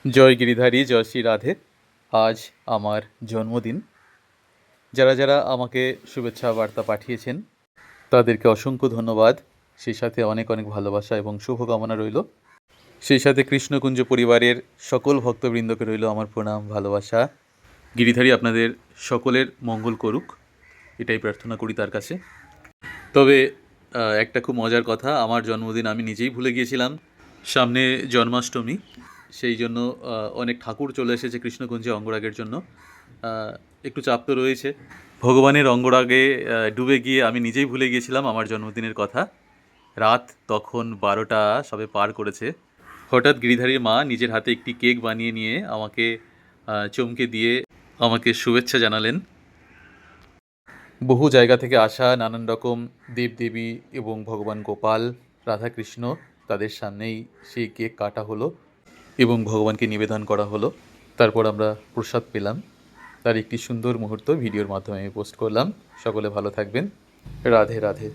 জয় গিরিধারী, জয় শ্রী রাধে। আজ আমার জন্মদিন। যারা যারা আমাকে শুভেচ্ছা বার্তা পাঠিয়েছেন তাদেরকে অসংখ্য ধন্যবাদ। সেই সাথে অনেক অনেক ভালোবাসা এবং শুভকামনা রইল। সেই সাথে কৃষ্ণকুঞ্জ পরিবারের সকল ভক্তবৃন্দকে রইল আমার প্রণাম, ভালোবাসা। গিরিধারী আপনাদের সকলের মঙ্গল করুক, এটাই প্রার্থনা করি তার কাছে। তবে একটা খুব মজার কথা, আমার জন্মদিন আমি নিজেই ভুলে গিয়েছিলাম। সামনে জন্মাষ্টমী, সেই জন্য অনেক ঠাকুর চলে এসেছে কৃষ্ণকুঞ্জে অঙ্গরাগের জন্য। একটু চাপ তো রয়েছে। ভগবানের অঙ্গরাগে ডুবে গিয়ে আমি নিজেই ভুলে গিয়েছিলাম আমার জন্মদিনের কথা। রাত তখন 12টা সবে পার করেছে। হঠাৎ গিরিধারীর মা নিজের হাতে একটি কেক বানিয়ে নিয়ে আমাকে চমকে দিয়ে আমাকে শুভেচ্ছা জানালেন। বহু জায়গা থেকে আসা নানান রকম দেবদেবী এবং ভগবান গোপাল, রাধাকৃষ্ণ, তাদের সামনেই সেই কেক কাটা হলো এবং ভগবানকে নিবেদন করা হলো। তারপর আমরা প্রসাদ পেলাম। তার একটি সুন্দর মুহূর্ত ভিডিওর মাধ্যমে আমি পোস্ট করলাম। সকলে ভালো থাকবেন। রাধে রাধে।